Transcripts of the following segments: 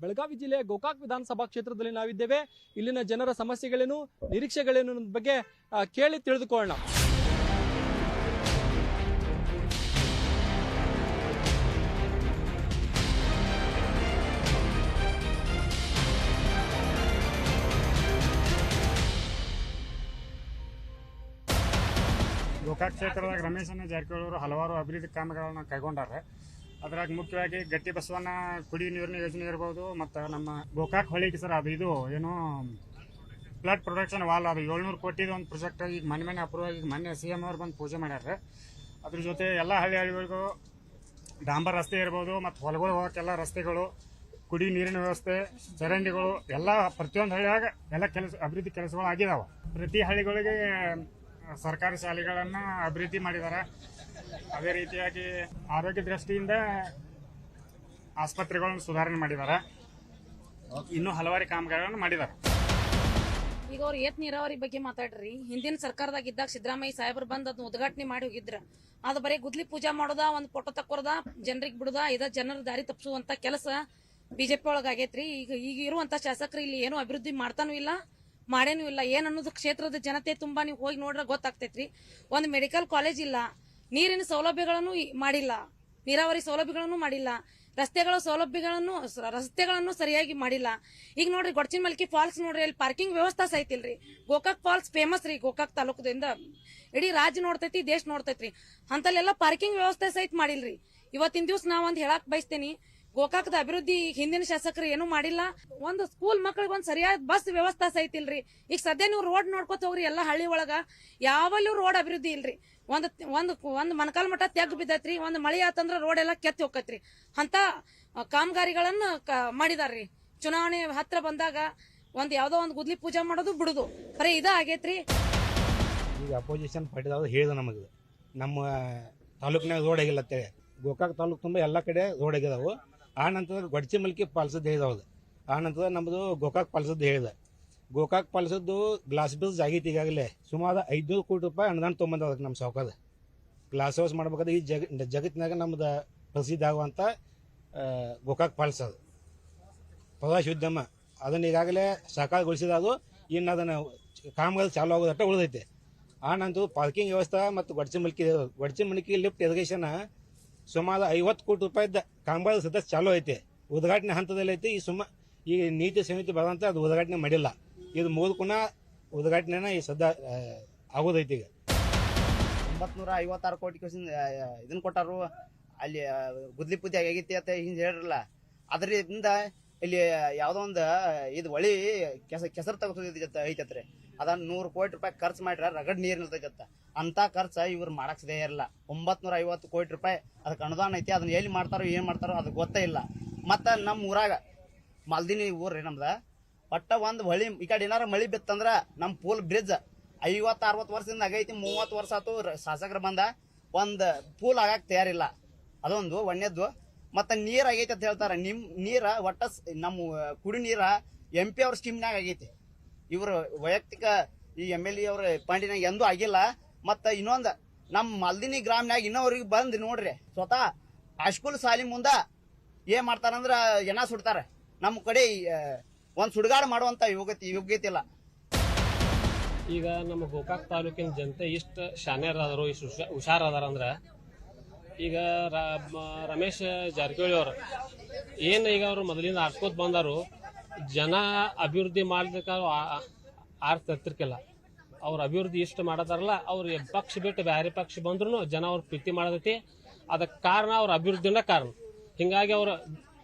ಬೆಳಗಾವಿ ಜಿಲ್ಲೆಯ ಗೋಕಾಕ್ ವಿಧಾನಸಭಾ ಕ್ಷೇತ್ರದಲ್ಲಿ ನಾವಿದ್ದೇವೆ. ಇಲ್ಲಿನ ಜನರ ಸಮಸ್ಯೆಗಳೇನು, ನಿರೀಕ್ಷೆಗಳೇನು ಅನ್ನೋದ್ರ ಬಗ್ಗೆ ಕೇಳಿ ತಿಳಿದುಕೊಳ್ಳೋಣ. ಗೋಕಾಕ್ ಕ್ಷೇತ್ರದಾಗ ರಮೇಶ್ ಜಾರಕಿಹೊಳಿ ಅವರು ಹಲವಾರು ಅಭಿವೃದ್ಧಿ ಕಾಮಗಾರಿಗಳನ್ನು ಕೈಗೊಂಡಾರೆ. ಅದ್ರಾಗ ಮುಖ್ಯವಾಗಿ ಗಟ್ಟಿ ಬಸವಣ್ಣ ಕುಡಿಯುವ ನೀರಿನ ಯೋಜನೆ ಇರ್ಬೋದು, ಮತ್ತು ನಮ್ಮ ಗೋಕಾಕ್ ಹೊಳಿಗೆ ಸರ್ ಅದು ಇದು ಏನು ಫ್ಲಡ್ ಪ್ರೊಡಕ್ಷನ್ ವಾಲ್ ಅದು 700 ಕೋಟಿದು ಒಂದು ಪ್ರಾಜೆಕ್ಟ್ ಈಗ ಮನೆ ಅಪ್ರೂವ್ ಆಗಿ ಮೊನ್ನೆ CM ಅವ್ರು ಬಂದು ಪೂಜೆ ಮಾಡ್ಯಾರ. ಅದ್ರ ಜೊತೆ ಎಲ್ಲ ಹಳ್ಳಿಗಳಿಗೂ ಡಾಂಬರ್ ರಸ್ತೆ ಇರ್ಬೋದು, ಮತ್ತು ಹೊಲಗಳು ಹೋಗೋಕ್ಕೆಲ್ಲ ರಸ್ತೆಗಳು, ಕುಡಿ ನೀರಿನ ವ್ಯವಸ್ಥೆ, ಚರಂಡಿಗಳು ಎಲ್ಲ ಪ್ರತಿಯೊಂದು ಹಳ್ಳಿಯಾಗ ಎಲ್ಲ ಅಭಿವೃದ್ಧಿ ಕೆಲಸಗಳು ಆಗಿದಾವೆ. ಪ್ರತಿ ಹಳ್ಳಿಗಳಿಗೆ ಸರ್ಕಾರಿ ಶಾಲೆಗಳನ್ನು ಅಭಿವೃದ್ಧಿ ಮಾಡಿದ್ದಾರೆ. ಅದೇ ರೀತಿಯಾಗಿ ಆರೋಗ್ಯ ದೃಷ್ಟಿಯಿಂದ ಆಸ್ಪತ್ರೆಗಳನ್ನು ಸುಧಾರಣೆ ಮಾಡಿದ್ದಾರೆ. ಇನ್ನೂ ಹಲವಾರು ಕಾಮಗಾರಿಗಳನ್ನು ಮಾಡಿದ್ದಾರೆ. ಈಗ ಅವ್ರು ಏತ್ ನೀರಾವರಿ ಬಗ್ಗೆ ಮಾತಾಡ್ರಿ. ಹಿಂದಿನ ಸರ್ಕಾರದಾಗ ಇದ್ದಾಗ ಸಿದ್ದರಾಮಯ್ಯ ಸಾಹೇಬ್ರು ಬಂದ್ ಅದನ್ನ ಉದ್ಘಾಟನೆ ಮಾಡಿ ಹೋಗಿದ್ರ. ಅದು ಬರೀ ಗುದ್ಲಿ ಪೂಜಾ ಮಾಡೋದ, ಒಂದ್ ಫೋಟೋ ತಕ್ಕೋದ, ಜನರಿಗೆ ಬಿಡುದ, ಇದ ಜನರ ದಾರಿ ತಪ್ಪಿಸುವಂತ ಕೆಲಸ ಬಿಜೆಪಿ ಒಳಗ ಆಗೈತ್ರಿ. ಈಗ ಇರುವಂತ ಶಾಸಕರು ಇಲ್ಲಿ ಏನು ಅಭಿವೃದ್ಧಿ ಮಾಡ್ತಾನೂ ಇಲ್ಲ, ಮಾಡೇನೂ ಇಲ್ಲ. ಏನ್ ಅನ್ನೋದು ಕ್ಷೇತ್ರದ ಜನತೆ ತುಂಬಾ ನೀವು ಹೋಗಿ ನೋಡ್ರೆ ಗೊತ್ತಾಗ್ತೈತ್ರಿ. ಒಂದು ಮೆಡಿಕಲ್ ಕಾಲೇಜ್ ಇಲ್ಲ, ನೀರಿನ ಸೌಲಭ್ಯಗಳನ್ನು ಮಾಡಿಲ್ಲ, ನೀರಾವರಿ ಸೌಲಭ್ಯಗಳನ್ನು ಮಾಡಿಲ್ಲ, ರಸ್ತೆಗಳನ್ನು ಸರಿಯಾಗಿ ಮಾಡಿಲ್ಲ. ಈಗ ನೋಡ್ರಿ ಗೊಡ್ಚಿನಮಲ್ಕಿ ಫಾಲ್ಸ್ ನೋಡ್ರಿ, ಅಲ್ಲಿ ಪಾರ್ಕಿಂಗ್ ವ್ಯವಸ್ಥೆ ಸಹಿತಿಲ್ರಿ. ಗೋಕಾಕ್ ಫಾಲ್ಸ್ ಫೇಮಸ್ ರೀ, ಗೋಕಾಕ್ ತಾಲೂಕದಿಂದ ಇಡೀ ರಾಜ್ಯ ನೋಡ್ತೈತಿ, ದೇಶ ನೋಡ್ತೈತ್ರಿ. ಅಂತಲ್ಲೆಲ್ಲ ಪಾರ್ಕಿಂಗ್ ವ್ಯವಸ್ಥೆ ಸಹಿತ ಮಾಡಿಲ್ರಿ. ಇವತ್ತಿನ ದಿವ್ಸ ನಾವೊಂದ್ ಹೇಳಕ್ ಬಯಸ್ತೇನಿ, ಗೋಕಾಕದ ಅಭಿವೃದ್ಧಿ ಹಿಂದಿನ ಶಾಸಕರು ಏನು ಮಾಡಿಲ್ಲ. ಒಂದು ಸ್ಕೂಲ್ ಮಕ್ಕಳಿಗೆ ಒಂದ್ ಸರಿಯಾದ ಬಸ್ ವ್ಯವಸ್ಥೆ ಸಹಿತಿಲ್ರಿ. ಈಗ ಸದ್ಯ ನೀವು ರೋಡ್ ನೋಡ್ಕೊತ ಹೋಗ್ರಿ, ಎಲ್ಲ ಹಳ್ಳಿ ಒಳಗ ಯಾವಲ್ಲೂ ರೋಡ್ ಅಭಿವೃದ್ಧಿ ಇಲ್ರಿ. ಒಂದ್ ಮನಕಾಲ್ ಮಠ ತೆಗ್ ಬಿದ್ದೈತ್ರಿ, ಒಂದ್ ಮಳಿ ಆತಂದ್ರ ರೋಡ್ ಎಲ್ಲ ಕೆತ್ತಿ ಹೋಗತ್ರಿ. ಅಂತ ಕಾಮಗಾರಿಗಳನ್ನ ಮಾಡಿದಾರ್ರಿ. ಚುನಾವಣೆ ಹತ್ರ ಬಂದಾಗ ಯಾವ್ದೋ ಒಂದ್ ಗುದ್ಲಿ ಪೂಜಾ ಮಾಡೋದು ಬಿಡುದು, ಬರೀ ಇದ ಆಗೇತ್ರಿ. ಈಗ ಅಪೋಸಿಷನ್ ಪಾರ್ಟಿದವ್ರು ಹೇಳಿದ ನಮಗೆ ನಮ್ಮ ತಾಲೂಕಿನಾಗ ರೋಡ್ ಆಗಿಲ್ಲ ಅಂತೇಳಿ. ಗೋಕಾಕ್ ತಾಲೂಕು ತುಂಬ ಎಲ್ಲ ಕಡೆ ರೋಡ್ ಆಗಿದಾವು. ಆ ನಂತರ ಗೊಡ್ಚಿಮಲ್ಕಿ ಪಾಲ್ಸದ್ದು ಹೇಳಿದವ್ದು. ಆ ನಂತರ ನಮ್ಮದು ಗೋಕಾಕ್ ಪಾಲ್ಸದ್ದು ಹೇಳಿದೆ. ಗೋಕಾಕ್ ಪಾಲ್ಸದ್ದು ಗ್ಲಾಸ್ ಬ್ರಿಡ್ಜ್ ಆಗೈತಿ. ಈಗಾಗಲೇ ಸುಮಾರು 500 ಕೋಟಿ ರೂಪಾಯಿ ಅನುದಾನ ತೊಗೊಂಬಂದ ನಮ್ಮ ಸಾವುಕಾದ ಗ್ಲಾಸ್ ಹೌಸ್ ಮಾಡ್ಬೇಕಾದ್ರೆ ಈ ಜಗತ್ತಿನಾಗ ನಮ್ದು ಪ್ರಸಿದ್ಧ ಆಗುವಂಥ ಗೋಕಾಕ್ ಪಾಲ್ಸ್ ಅದು ಪ್ರವಾಸೋದ್ಯಮ. ಅದನ್ನು ಈಗಾಗಲೇ ಸಾಕಾರಗೊಳಿಸಿದಾದ್ರು. ಇನ್ನು ಅದನ್ನು ಕಾಮಗಾರಿ ಚಾಲು ಆಗೋದಟ್ಟ ಉಳಿದೈತೆ. ಆ ನಂತರ ಪಾರ್ಕಿಂಗ್ ವ್ಯವಸ್ಥೆ ಮತ್ತು ಗೊಡ್ಚಿಮಲ್ಕಿ ಲಿಫ್ಟ್ ಇರಿಗೇಷನ್ ಸುಮಾರು 50 ಕೋಟಿ ರೂಪಾಯಿದ ಕಾಮಗಾರಿ ಸದ್ಯ ಚಾಲು ಐತೆ, ಉದ್ಘಾಟನೆ ಹಂತದಲ್ಲಿ ಐತಿ. ಈ ನೀತಿ ಸಮಿತಿ ಬರಂತ ಅದು ಉದ್ಘಾಟನೆ ಮಾಡಿಲ್ಲ. ಇದು ಮುಗಿದ್ಕುನ ಉದ್ಘಾಟನೆನ ಈ ಸದ್ಯ ಆಗೋದೈತಿ. ಈಗ 956 ಕೋಟಿ ಇದನ್ನ ಕೊಟ್ಟಾರು. ಅಲ್ಲಿ ಗುದ್ಲಿ ಪೂಜೆ ಆಗೈತಿ ಅಂತ ಹಿಂಗೆ ಹೇಳಿರಲ್ಲ. ಅದರಿಂದ ಇಲ್ಲಿ ಯಾವ್ದೋ ಒಂದು ಇದು ಹೊಳಿ ಕೆಸರು ತೆಗೆದು ಐತತ್ರಿ. ಅದನ್ನ 100 ಕೋಟಿ ರೂಪಾಯಿ ಖರ್ಚು ಮಾಡ್ರ ರಗಡ್ ನೀರ್ ನಿಲ್ತೈತ. ಅಂತ ಖರ್ಚ ಇವ್ರು ಮಾಡಕ್ಸದೇ ಇರಲ್ಲ. 950 ಕೋಟಿ ರೂಪಾಯಿ ಅದಕ್ಕೆ ಅನುದಾನ ಐತಿ. ಅದನ್ನ ಎಲ್ಲಿ ಮಾಡ್ತಾರೋ ಏನ್ ಮಾಡ್ತಾರೋ ಅದು ಗೊತ್ತೇ ಇಲ್ಲ. ಮತ್ತ ನಮ್ಮ ಊರಾಗ ಮಾಲ್ದಿನಿ ಊರ್ರಿ ನಮ್ದ, ಒಟ್ಟ ಒಂದ್ ಹೊಳಿ ಈ ಕಡೆ ಏನಾರ ಮಳಿ ಬಿತ್ತಂದ್ರ ನಮ್ ಪೂಲ್ ಬ್ರಿಡ್ಜ್ 50-60 ವರ್ಷದಿಂದ ಆಗೈತಿ. 30 ವರ್ಷ ಆತು ಶಾಸಕರು ಬಂದ, ಒಂದ್ ಪೂಲ್ ಆಗಾಕ್ ತಯಾರಿಲ್ಲ. ಅದೊಂದು ಒಣ್ಣೆದ್ದು. ಮತ್ತ ನೀರ್ ಆಗೈತಿ ಅಂತ ಹೇಳ್ತಾರ. ನೀರ ಒಟ್ಟ ನಮ್ಮ ಕುಡಿ ನೀರ MP ಅವ್ರ ಸ್ಕೀಮ್ನಾಗ ಆಗೈತಿ. ಇವ್ರು ವೈಯಕ್ತಿಕ ಈ MLA ಅವ್ರ ಪಾಂಡಿನಾಗ ಎಂದೂ ಆಗಿಲ್ಲ. ಮತ್ತ ಇನ್ನೊಂದ್ ನಮ್ ಮಾಲ್ದಿನಿ ಗ್ರಾಮನಾಗ ಇನ್ನೋವ್ರಿಗೆ ಬಂದ್ ನೋಡ್ರಿ, ಸ್ವತಃ ಹೈಸ್ಕೂಲ್ ಶಾಲಿ ಮುಂದ ಏನ್ ಮಾಡ್ತಾರಂದ್ರ ಜನ ಸುಡ್ತಾರ. ನಮ್ಮ ಕಡೆ ಒಂದ್ ಸುಡ್ಗಾಡ್ ಮಾಡುವಂತ ಯೋಗ್ಯತೆ ಇಲ್ಲ. ಈಗ ನಮ್ಮ ಗೋಕಾಕ್ ತಾಲೂಕಿನ ಜನತೆ ಇಷ್ಟ ಶಾನ್ಯರಾದರು, ಇಷ್ಟು ಹುಷಾರದಾರ ಅಂದ್ರ ಈಗ ರಮೇಶ್ ಜಾರಕಿಹೊಳಿ ಅವರು ಏನ್ ಈಗ ಅವ್ರು ಮೊದಲಿಂದ ಆರ್ಸ್ಕೋತ್ ಬಂದಾರು. ಜನ ಅಭಿವೃದ್ಧಿ ಮಾಡ್ಬೇಕಾದ್ರು ಆರ್ತಿರ್ಕಿಲ್ಲ. ಅವ್ರ ಅಭಿವೃದ್ಧಿ ಇಷ್ಟು ಮಾಡತಾರಲ್ಲ, ಅವ್ರ ಪಕ್ಷ ಬಿಟ್ಟು ಬೇರೆ ಪಕ್ಷ ಬಂದ್ರು ಜನ ಅವ್ರ ಪ್ರೀತಿ ಮಾಡೋದೈತಿ. ಅದಕ್ಕೆ ಕಾರಣ ಅವ್ರ ಅಭಿವೃದ್ಧಿನ ಕಾರಣ. ಹಿಂಗಾಗಿ ಅವ್ರ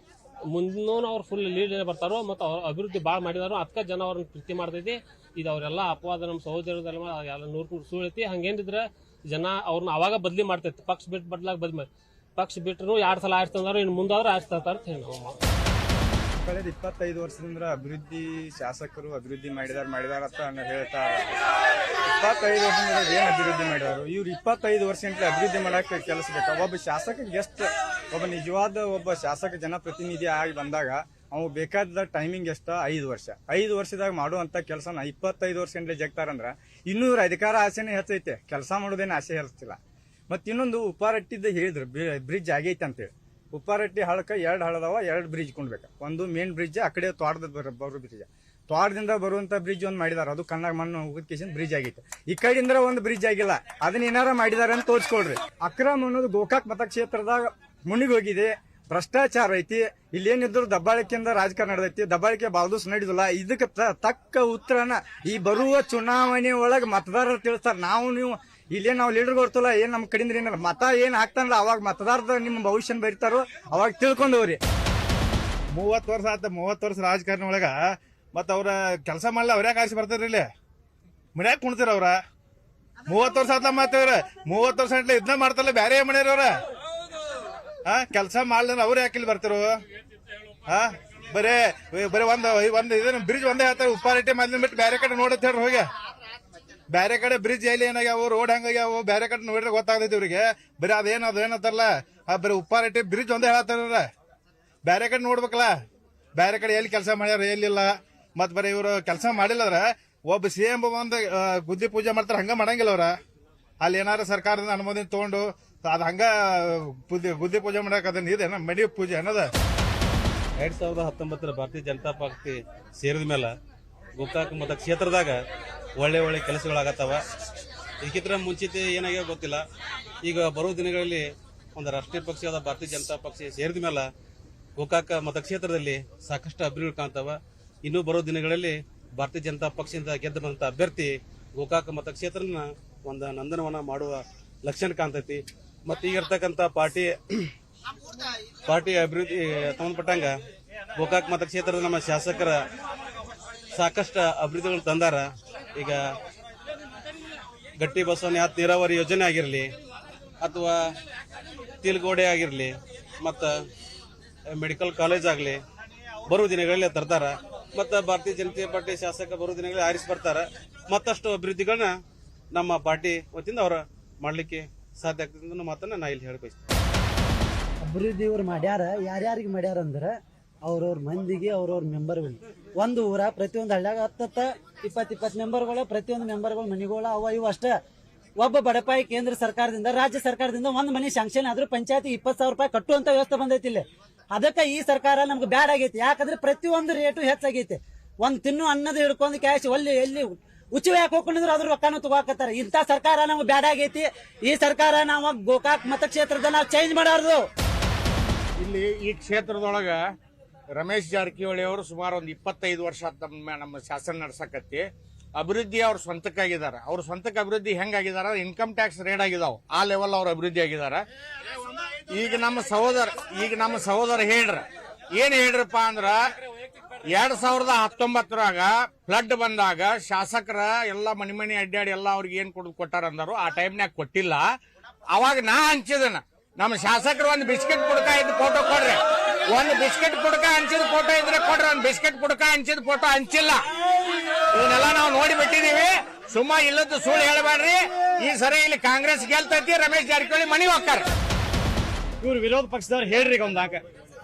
ಮುಂದೂ ಅವ್ರು ಫುಲ್ ಲೀಡ್ ಬರ್ತಾರೋ ಮತ್ತು ಅವ್ರ ಅಭಿವೃದ್ಧಿ ಭಾಳ ಮಾಡಿದಾರೋ ಅದಕ್ಕೆ ಜನ ಅವ್ರನ್ನ ಪ್ರೀತಿ ಮಾಡ್ತೈತಿ. ಇದು ಅವರೆಲ್ಲ ಅಪವಾದ ನಮ್ಮ ಸಹೋದರದಲ್ಲಿ ಎಲ್ಲ 100 ಸುಳಿತಿ. ಹಂಗೇನಿದ್ರೆ ಜನ ಅವ್ರನ್ನ ಅವಾಗ ಬದ್ಲಿ ಮಾಡ್ತೈತಿ. ಪಕ್ಷ ಬಿಟ್ಟು ಪಕ್ಷ ಬಿಟ್ಟರು 2 ಸಲ ಆರಿಸ್ತಂದ್ರು, ಇನ್ನು ಮುಂದಾದ್ರೂ ಆರಿಸ್ತಾರ ಅಂತ ಹೇಳಿ ನಾವು ಕಳೆದ 25 ವರ್ಷದಿಂದ ಅಭಿವೃದ್ಧಿ ಶಾಸಕರು ಅಭಿವೃದ್ಧಿ ಮಾಡಿದಾರ ಅಂತ ಹೇಳ್ತಾರೆ. 25 ವರ್ಷದಿಂದ ಏನ್ ಅಭಿವೃದ್ಧಿ ಮಾಡಿದಾರು ಇವ್ರು? 25 ವರ್ಷ ಅಭಿವೃದ್ಧಿ ಮಾಡಕ್ಕೆ ಕೆಲಸ ಬೇಕಾ? ಒಬ್ಬ ಶಾಸಕ ಒಬ್ಬ ನಿಜವಾದ ಒಬ್ಬ ಶಾಸಕ ಜನಪ್ರತಿನಿಧಿ ಆಗಿ ಬಂದಾಗ ಅವು ಬೇಕಾದ ಟೈಮಿಂಗ್ ಎಷ್ಟು? 5 ವರ್ಷ. 5 ವರ್ಷದಾಗ ಮಾಡುವಂತ ಕೆಲಸನ 25 ವರ್ಷ ಜಗ್ತಾರಂದ್ರ ಇನ್ನೂ ಇವ್ರ ಅಧಿಕಾರ ಆಸೆನೇ ಹೆಚ್ಚೈತೆ, ಕೆಲಸ ಮಾಡೋದೇನು ಆಸೆ ಹೆಚ್ಚಿಲ್ಲ. ಮತ್ ಇನ್ನೊಂದು ಉಪಾರಟ್ಟಿದ್ದ ಹೇಳಿದ್ರು ಬ್ರಿಡ್ಜ್ ಆಗೈತೆ ಅಂತೇಳಿ. ಉಪ್ಪಾರಟ್ಟಿ ಹಳಕ 2 ಹಳದವ, 2 ಬ್ರಿಡ್ಜ್ ಕೊಂಡ್ಬೇಕು. ಒಂದು ಮೇನ್ ಬ್ರಿಡ್ಜ್, ಆ ಕಡೆ ತ್ವಾಡದ ಬರೋ ಬ್ರಿಡ್ಜ್, ತ್ವಾಡದಿಂದ ಬರುವಂತ ಬ್ರಿಡ್ಜ್ ಒಂದು ಮಾಡಿದಾರ. ಅದು ಕಣ್ಣಾಗ ಮಣ್ಣು ಹೋಗಿದ ಬ್ರಿಡ್ಜ್ ಆಗಿತ್ತು. ಈ ಕಡೆಯಿಂದ ಒಂದು ಬ್ರಿಡ್ಜ್ ಆಗಿಲ್ಲ. ಅದನ್ನ ಏನಾರ ಮಾಡಿದಾರ ಅಂತ ತೋರಿಸ್ಕೊಡ್ರಿ. ಅಕ್ರಮ ಅನ್ನೋದು ಗೋಕಾಕ್ ಮತಕ್ಷೇತ್ರದಾಗ ಮುನಿಗ್ ಹೋಗಿದೆ. ಭ್ರಷ್ಟಾಚಾರ ಐತಿ. ಇಲ್ಲೇನಿದ್ರು ದಬ್ಬಾಳಿಕೆಯಿಂದ ರಾಜಕಾರಣ ನಡೆದೈತಿ. ದಬ್ಬಾಳಿಕೆ ಬಾಲ್ದೂಸ್ ನಡೆದಿಲ್ಲ. ಇದಕ್ಕೆ ತಕ್ಕ ಉತ್ತರನ ಈ ಬರುವ ಚುನಾವಣೆ ಒಳಗೆ ಮತದಾರರು ತಿಳಿಸ್ತಾರ. ನಾವು ನಾವು ಲೀಡರ್ ಗೊತ್ತಲ್ಲ, ಏನ್ ನಮ್ ಕಡೆಯಿಂದ ಏನಿಲ್ಲ, ಮತ ಏನ್ ಹಾಕ್ತಾನಲ್ಲ ಅವಾಗ ಮತದಾರದ ನಿಮ್ಮ ಭವಿಷ್ಯ ಬರೀತಾರೋ ಅವಾಗ ತಿಳ್ಕೊಂಡವ್ರಿ. 30 ವರ್ಷ ಆತ. 30 ವರ್ಷ ರಾಜಕಾರಣ ಒಳಗ ಮತ್ತ ಅವ್ರ ಕೆಲಸ ಮಾಡಲ್ಲ. ಅವ್ರ್ಯಾಕ ಆರಿಸಿ ಬರ್ತಾರ ಇಲ್ಲಿ ಮನ್ಯಾಗ ಕುಣ್ತಾರ ಅವ್ರ. 30 ವರ್ಷ ಆತ ಮಾತವ್ರ. 30 ವರ್ಷ ಅಂಟ್ಲೆ ಇದನ್ನ ಮಾಡ್ತಾರಲ್ಲ, ಬ್ಯಾರೆ ಮನೆಯವ್ರ ಅವ್ರ. ಕೆಲಸ ಮಾಡ್ಲ ಅವ್ರ ಯಾಕೆ ಇಲ್ಲಿ ಬರ್ತಾರೋ? ಬರೇ ಒಂದ್ ಇದನ್ನ ಬ್ರಿಡ್ಜ್ ಒಂದೇ ಹೇಳ್ತಾರೆ. ಉಪ್ಪಾರಟ್ಟಿ ಮೊದ್ಲಿನ ಬಿಟ್ಟು ಬೇರೆ ಕಡೆ ನೋಡತ್ ಹೇಳ್ರಿ ಹೋಗಿ. ಬೇರೆ ಕಡೆ ಬ್ರಿಡ್ಜ್ ಎಲ್ಲಿ ಏನಾಗ್ಯಾವ, ರೋಡ್ ಹೆಂಗಾಗ್ಯಾವ, ಬೇರೆ ಕಡೆ ನೋಡ್ರಿ ಗೊತ್ತಾಗ್ತೈತಿ ಇವ್ರಿಗೆ. ಬರೀ ಅದೇನಂತಾರಲ್ಲ, ಬರೀ ಉಪ್ಪಾರಟ್ಟಿ ಬ್ರಿಡ್ಜ್ ಒಂದೇ ಹೇಳ್ತಾರ. ಬೇರೆ ಕಡೆ ನೋಡ್ಬೇಕಲ್ಲ, ಬೇರೆ ಕಡೆ ಎಲ್ಲಿ ಕೆಲಸ ಮಾಡ್ಯಾರ ಎಲ್ಲಿಲ್ಲ. ಮತ್ ಬರೀ ಇವ್ರು ಕೆಲಸ ಮಾಡಿಲ್ಲದ್ರ ಒಬ್ಬ CM ಒಂದ್ ಗುದ್ದಿ ಪೂಜೆ ಮಾಡ್ತಾರ, ಹಂಗ ಮಾಡಂಗಿಲ್ಲ ಅವ್ರ. ಅಲ್ಲಿ ಏನಾರ ಸರ್ಕಾರದ ಅನುಮೋದನೆ ತಗೊಂಡು ಅದ್ ಹಂಗ ಗುದ್ದಿ ಪೂಜೆ ಮಾಡಕ್ ಅದನ್ನ ಇದೇನ ಮಡಿ ಪೂಜೆ ಅನ್ನೋದ. 2019 ಭಾರತೀಯ ಜನತಾ ಪಾರ್ಟಿ ಸೇರಿದ ಮೇಲೆ ಗೋಕಾಕ್ ಮತಕ್ಷೇತ್ರದಾಗ ಒಳ್ಳೆ ಕೆಲಸಗಳಾಗತ್ತವ. ಇದಕ್ಕಿಂತ ಮುಂಚಿತ ಏನಾಗ್ಯಾವ ಗೊತ್ತಿಲ್ಲ. ಈಗ ಬರೋ ದಿನಗಳಲ್ಲಿ ಒಂದು ರಾಷ್ಟ್ರೀಯ ಪಕ್ಷವಾದ ಭಾರತೀಯ ಜನತಾ ಪಕ್ಷ ಸೇರಿದ ಮೇಲೆ ಗೋಕಾಕ್ ಮತಕ್ಷೇತ್ರದಲ್ಲಿ ಸಾಕಷ್ಟು ಅಭಿವೃದ್ಧಿ ಕಾಣ್ತಾವ. ಇನ್ನು ಬರೋ ದಿನಗಳಲ್ಲಿ ಭಾರತೀಯ ಜನತಾ ಪಕ್ಷದಿಂದ ಗೆದ್ದು ಬಂದಂತ ಅಭ್ಯರ್ಥಿ ಗೋಕಾಕ್ ಮತಕ್ಷೇತ್ರನ ಒಂದು ನಂದನವನ ಮಾಡುವ ಲಕ್ಷಣ ಕಾಣ್ತೈತಿ. ಮತ್ತೆ ಈಗ ಇರ್ತಕ್ಕಂಥ ಪಾರ್ಟಿ ಅಭಿವೃದ್ಧಿ ಸಂಬಂಧಪಟ್ಟಂಗ ಗೋಕಾಕ್ ಮತಕ್ಷೇತ್ರದ ನಮ್ಮ ಶಾಸಕರ ಸಾಕಷ್ಟು ಅಭಿವೃದ್ಧಿಗಳು ತಂದಾರ. ಈಗ ಗಟ್ಟಿ ಬಸವನ ನೀರಾವರಿ ಯೋಜನೆ ಆಗಿರಲಿ ಅಥವಾ ತಿಲ್ಗೋಡೆ ಆಗಿರಲಿ ಮತ್ತ ಮೆಡಿಕಲ್ ಕಾಲೇಜ್ ಆಗಲಿ ಬರುವ ದಿನಗಳಲ್ಲಿ ತರ್ತಾರ. ಮತ್ತ ಭಾರತೀಯ ಜನತಾ ಪಾರ್ಟಿ ಶಾಸಕ ಬರುವ ದಿನಗಳಲ್ಲಿ ಆರಿಸಿ ಬರ್ತಾರ. ಮತ್ತಷ್ಟು ಅಭಿವೃದ್ಧಿಗಳನ್ನ ನಮ್ಮ ಪಾರ್ಟಿ ವತಿಯಿಂದ ಅವ್ರ ಮಾಡ್ಲಿಕ್ಕೆ ಸಾಧ್ಯ ಆಗ್ತದೆ ಅನ್ನೋ ಮಾತನ್ನ ನಾ ಇಲ್ಲಿ ಹೇಳಬಯಸ್ತೀನಿ. ಅಭಿವೃದ್ಧಿ ಇವ್ರು ಮಾಡ್ಯಾರ. ಯಾರ್ಯಾರಿಗೆ ಮಾಡ್ಯಾರ ಅಂದ್ರೆ ಅವ್ರವ್ರ ಮಂದಿಗೆ, ಅವ್ರವ್ರ ಮೆಂಬರ್ಗಳಿಗೆ. ಒಂದು ಊರ ಪ್ರತಿಯೊಂದು ಹಳ್ಳ್ಯಾಗ 10-20 ಮೆಂಬರ್ಗಳು, ಪ್ರತಿಯೊಂದು ಮೆಂಬರ್ಗಳು ಮನಿಗಳು ಅವ ಇವು ಅಷ್ಟೇ. ಒಬ್ಬ ಬಡಪಾಯಿ ಕೇಂದ್ರ ಸರ್ಕಾರದಿಂದ, ರಾಜ್ಯ ಸರ್ಕಾರದಿಂದ ಒಂದ್ ಮನಿ ಶಾಂಕ್ಷನ್ ಆದ್ರೂ ಪಂಚಾಯತಿ 20,000 ರೂಪಾಯಿ ಕಟ್ಟುವಂತ ವ್ಯವಸ್ಥೆ ಬಂದೈತಿ ಇಲ್ಲಿ. ಅದಕ್ಕೆ ಈ ಸರ್ಕಾರ ನಮ್ಗೆ ಬ್ಯಾಡ್ ಆಗೈತಿ. ಯಾಕಂದ್ರೆ ಪ್ರತಿಯೊಂದು ರೇಟು ಹೆಚ್ಚಾಗೈತಿ. ಒಂದ್ ತಿನ್ನು ಅನ್ನದ ಹಿಡ್ಕೊಂಡು ಕ್ಯಾಶ್ ಎಲ್ಲಿ ಉಚಿತ ಯಾಕೆ ಹೋಗ್ಕೊಂಡಿದ್ರು ಅದ್ರ ರೊಕ್ಕನೂ ತಗೋಕತ್ತಾರ. ಇಂಥ ಸರ್ಕಾರ ನಮ್ಗೆ ಬ್ಯಾಡ್ ಆಗೈತಿ. ಈ ಸರ್ಕಾರ ನಾವು ಗೋಕಾಕ್ ಮತಕ್ಷೇತ್ರದ ನಾವು ಚೇಂಜ್ ಮಾಡಾರ್ದು. ಇಲ್ಲಿ ಈ ಕ್ಷೇತ್ರದೊಳಗ ರಮೇಶ್ ಜಾರಕಿಹೊಳಿ ಅವರು ಸುಮಾರು ಒಂದು 25 ವರ್ಷ ನಮ್ಮ ಶಾಸನ ನಡ್ಸಕತ್ತಿ. ಅಭಿವೃದ್ಧಿ ಅವ್ರ ಸ್ವಂತಕ್ಕಾಗಿದ್ದಾರೆ. ಅವ್ರ ಸ್ವಂತಕ್ಕೆ ಅಭಿವೃದ್ಧಿ ಹೆಂಗಾಗಿದಾರ, ಇನ್ಕಮ್ ಟ್ಯಾಕ್ಸ್ ರೇಡ್ ಆಗಿದಾವ, ಆ ಲೆವೆಲ್ ಅವ್ರ ಅಭಿವೃದ್ಧಿ ಆಗಿದಾರ. ಈಗ ನಮ್ಮ ಸಹೋದರ ಏನ್ ಹೇಳ್ರಪ್ಪ ಅಂದ್ರ 2019ರಾಗ ಫ್ಲಡ್ ಬಂದಾಗ ಶಾಸಕರ ಎಲ್ಲಾ ಮನಿ ಅಡ್ಡಾಡಿ ಎಲ್ಲ ಅವ್ರಿಗೆ ಏನ್ ಕೊಟ್ಟಾರ ಅಂದರು. ಆ ಟೈಮ್ನಾಗ ಕೊಟ್ಟಿಲ್ಲ. ಅವಾಗ ನಾ ಹಂಚಿದನ ನಮ್ಮ ಶಾಸಕರು ಒಂದು ಬಿಸ್ಕೆಟ್ ಕುಡ್ಕ ಇದ್ದು ಫೋಟೋ ಕೊಡ್ರಿ. ಒಂದು ಬಿಸ್ಕೆಟ್ ಕುಡ್ಕ ಹಂಚಿದ ಫೋಟೋ ಇದ್ರೆ ಕೊಡ್ರಿ. ಒಂದು ಬಿಸ್ಕೆಟ್ ಕುಡ್ಕ ಹಂಚಿದ ಫೋಟೋ ಹಂಚಿಲ್ಲ. ಇವನ್ನೆಲ್ಲ ನಾವು ನೋಡಿ ಬಿಟ್ಟಿದೀವಿ. ಸುಮ್ಮ ಇಲ್ಲದ್ದು ಸುಳ್ಳು ಹೇಳಬೇಡ್ರಿ. ಈ ಸರಿ ಇಲ್ಲಿ ಕಾಂಗ್ರೆಸ್ ಗೆಲ್ತೈತಿ, ರಮೇಶ್ ಜಾರಕಿಹೊಳಿ ಮನೆಗೆ ಹೋಗ್ತಾರ. ಇವ್ರು ವಿರೋಧ ಪಕ್ಷದವ್ರು ಹೇಳ್ರಿ ಒಂದಾಕ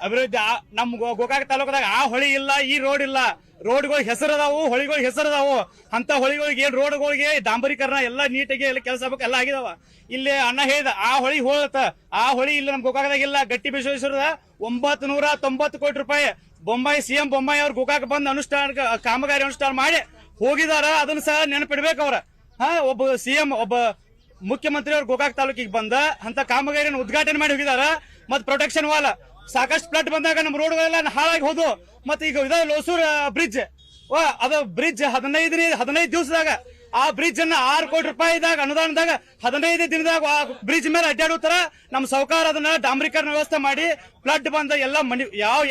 ಅಭಿವೃದ್ಧಿ ನಮ್ ಗೋಕಾಕ್ ತಾಲೂಕದಾಗ ಆ ಹೊಳಿ ಇಲ್ಲ, ಈ ರೋಡ್ ಇಲ್ಲ. ರೋಡ್ಗಳು ಹೆಸರದಾವು, ಹೊಳಿಗಳು ಹೆಸರದಾವು. ಅಂತ ಹೊಳಿಗಳಿಗೆ ಏನ್ ರೋಡ್ಗಳಿಗೆ ಡಾಂಬರೀಕರಣ ಎಲ್ಲ ನೀಟಾಗಿ ಎಲ್ಲ ಕೆಲಸ ಆಗ್ಬೇಕು, ಎಲ್ಲ ಆಗಿದಾವ. ಇಲ್ಲಿ ಅಣ್ಣ ಹೇಳಿದ ಆ ಹೊಳಿ ಹೋಳತ್ತ, ಆ ಹೊಳಿ ಇಲ್ಲ ನಮ್ ಗೋಕಾಕದಾಗ ಇಲ್ಲ. ಗಟ್ಟಿ ಬಸವೇಶ್ವರದ 990 ಕೋಟಿ ರೂಪಾಯಿ ಬೊಂಬಾಯಿ CM ಬೊಂಬಾಯಿ ಅವ್ರು ಗೋಕಾಕ್ ಬಂದ್ ಕಾಮಗಾರಿ ಅನುಷ್ಠಾನ ಮಾಡಿ ಹೋಗಿದಾರ. ಅದನ್ನ ಸಹ ನೆನಪಿಡ್ಬೇಕು ಅವ್ರ. ಒಬ್ಬ CM ಒಬ್ಬ ಮುಖ್ಯಮಂತ್ರಿ ಅವ್ರು ಗೋಕಾಕ್ ತಾಲೂಕಿಗೆ ಬಂದ ಅಂತ ಕಾಮಗಾರಿಯನ್ನು ಉದ್ಘಾಟನೆ ಮಾಡಿ ಹೋಗಿದಾರ. ಮತ್ ಪ್ರೊಟೆಕ್ಷನ್ ವಾಲ್ ಸಾಕಷ್ಟು ಫ್ಲಡ್ ಬಂದಾಗ ನಮ್ಮ ರೋಡ್ಗಳೆಲ್ಲ ಹಾಳಾಗಿ ಹೋದ್ವು. ಮತ್ತೆ ಈಗ ಲೋಸೂರ್ ಬ್ರಿಡ್ಜ್, ಅದು ಬ್ರಿಡ್ಜ್ 15 ದಿವಸದಾಗ ಆ ಬ್ರಿಡ್ಜ್ ಅನ್ನ 6 ಕೋಟಿ ರೂಪಾಯಿದಾಗ ಅನುದಾನದಾಗ 15 ದಿನದಾಗ ಆ ಬ್ರಿಡ್ಜ್ ಮೇಲೆ ಅಡ್ಡಾಡುತ್ತಾರ. ನಮ್ಮ ಸರ್ಕಾರ ಅದನ್ನ ಡಾಂಬರೀಕರಣ ವ್ಯವಸ್ಥೆ ಮಾಡಿ ಫ್ಲಡ್ ಬಂದ ಎಲ್ಲ